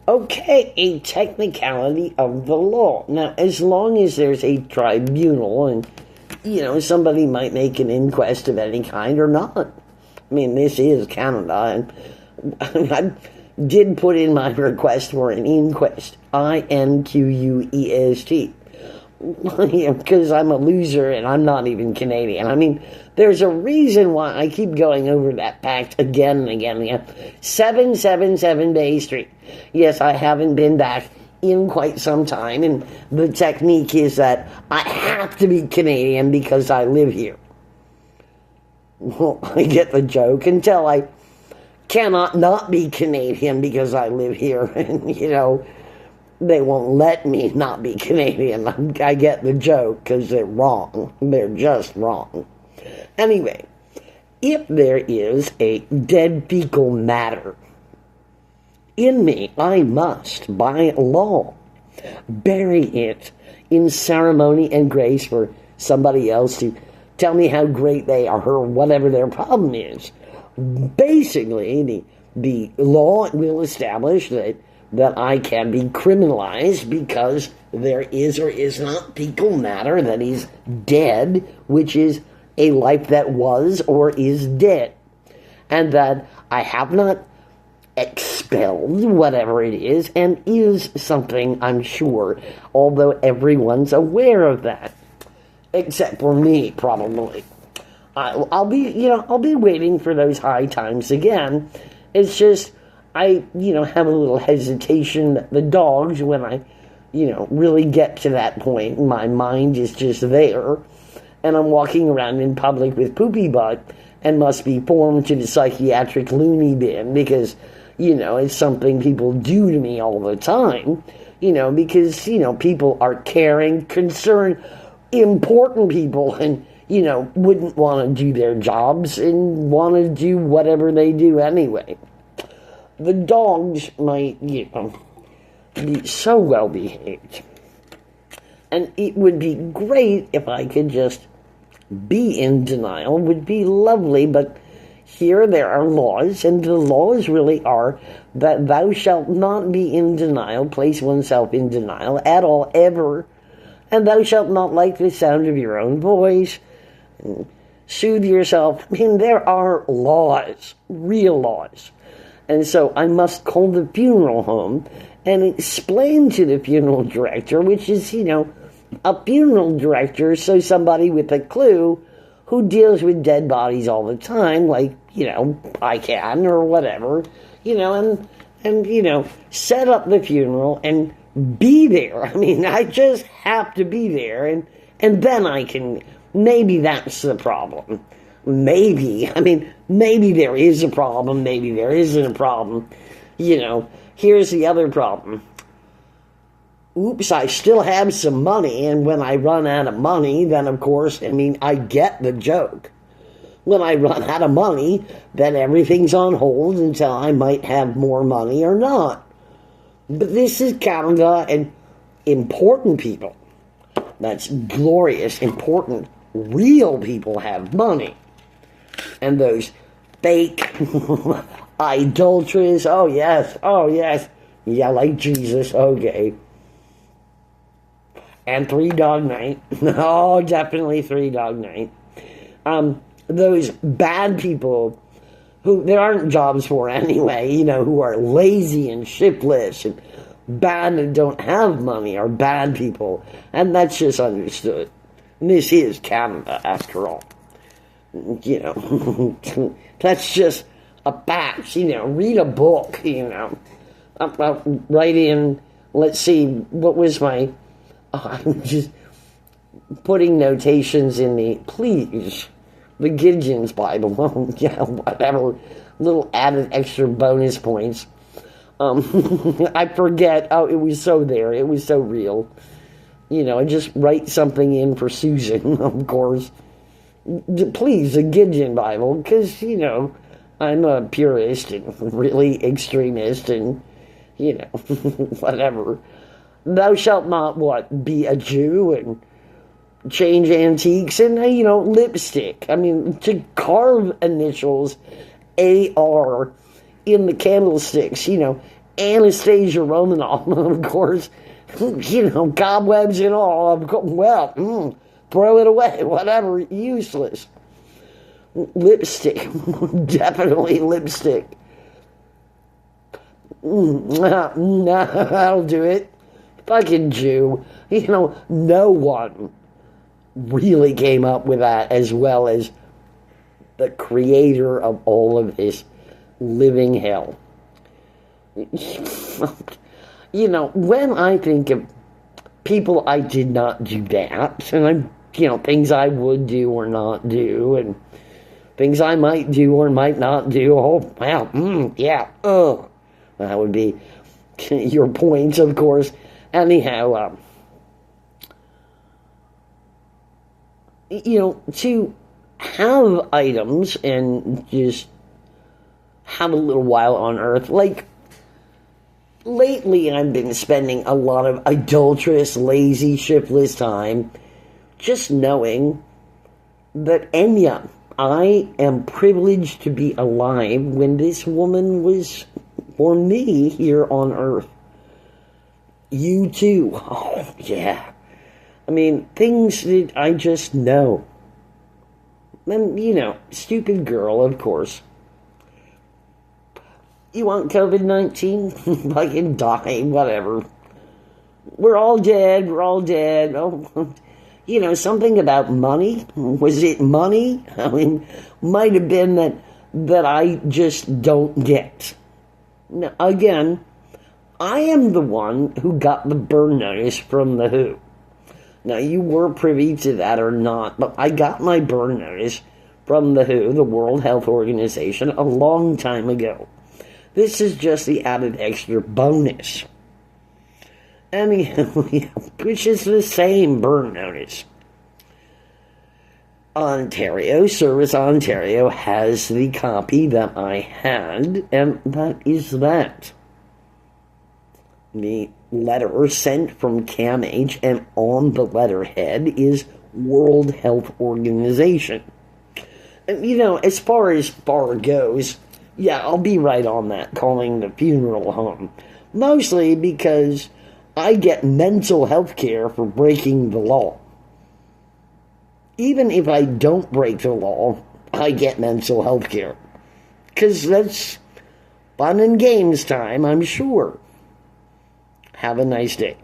Okay, a technicality of the law. Now, as long as there's a tribunal and, somebody might make an inquest of any kind or not. I mean, this is Canada, and I did put in my request for an inquest. INQUEST. Because I'm a loser and I'm not even Canadian. I mean, there's a reason why I keep going over that fact again and again and again. 777 Bay Street. Yes, I haven't been back in quite some time, and the technique is that I have to be Canadian because I live here. Well, I get the joke until I cannot not be Canadian because I live here, and, they won't let me not be Canadian. I get the joke because they're wrong. They're just wrong. Anyway, if there is a dead fecal matter in me, I must, by law, bury it in ceremony and grace for somebody else to tell me how great they are or whatever their problem is. Basically, the law will establish that I can be criminalized because there is or is not fecal matter that is dead, which is a life that was or is dead, and that I have not expelled whatever it is, and is something, I'm sure, although everyone's aware of that, except for me, probably. I'll be waiting for those high times again. It's just, I, have a little hesitation that the dogs, when I, really get to that point, my mind is just there, and I'm walking around in public with poopy butt, and must be formed to the psychiatric loony bin, because, it's something people do to me all the time, because, people are caring, concerned, important people, and, wouldn't want to do their jobs, and want to do whatever they do anyway. The dogs might, be so well behaved. And it would be great if I could just be in denial. It would be lovely, but here there are laws, and the laws really are that thou shalt not be in denial, place oneself in denial at all, ever, and thou shalt not like the sound of your own voice, and soothe yourself. I mean, there are laws, real laws. And so I must call the funeral home and explain to the funeral director, which is, a funeral director, so somebody with a clue who deals with dead bodies all the time, like, I can or whatever, and set up the funeral and be there. I mean, I just have to be there, and then I can, maybe that's the problem. Maybe. I mean, maybe there is a problem, maybe there isn't a problem. Here's the other problem. Oops, I still have some money, and when I run out of money, then of course, I get the joke. When I run out of money, then everything's on hold until I might have more money or not. But this is Canada, and important people, that's glorious, important, real people have money. And those fake, idolatrous, oh yes, yeah, like Jesus, okay. And Three Dog Night, oh, definitely Three Dog Night. Those bad people who there aren't jobs for anyway, who are lazy and shiftless and bad and don't have money are bad people. And that's just understood. And this is Canada, after all. That's just a fact, read a book, write in, let's see, what was my, I'm just putting notations in the Gideon's Bible, yeah, whatever, little added extra bonus points. I forget, it was so there, it was so real. I just write something in for Susan, of course. Please, the Gideon Bible, because, I'm a purist and really extremist and, whatever. Thou shalt not, be a Jew and change antiques and, lipstick. To carve initials AR in the candlesticks, Anastasia Romanoff, of course, cobwebs and all. Well, throw it away, whatever, useless. Lipstick, definitely lipstick. That'll do it. Fucking Jew. No one really came up with that as well as the creator of all of this living hell. When I think of people I did not do that, and things I would do or not do, and things I might do or might not do, that would be your points, of course. Anyhow, to have items and just have a little while on Earth, like, lately I've been spending a lot of adulterous, lazy, shiftless time just knowing that Enya, I am privileged to be alive when this woman was for me here on Earth. You too. Oh, yeah. I mean, things that I just know. And, stupid girl, of course. You want COVID-19? Fucking die, whatever. We're all dead. Oh, something about money. Was it money? I mean, might have been that I just don't get. Now, again, I am the one who got the burn notice from the WHO. Now, you were privy to that or not, but I got my burn notice from the WHO, the World Health Organization, a long time ago. This is just the added extra bonus. Anyhow, which is the same burn notice. Service Ontario has the copy that I had, and that is that. The letter sent from CAMH, and on the letterhead is World Health Organization. And, as far as bar goes, yeah, I'll be right on that, calling the funeral home. Mostly because I get mental health care for breaking the law. Even if I don't break the law, I get mental health care. Because that's fun and games time, I'm sure. Have a nice day.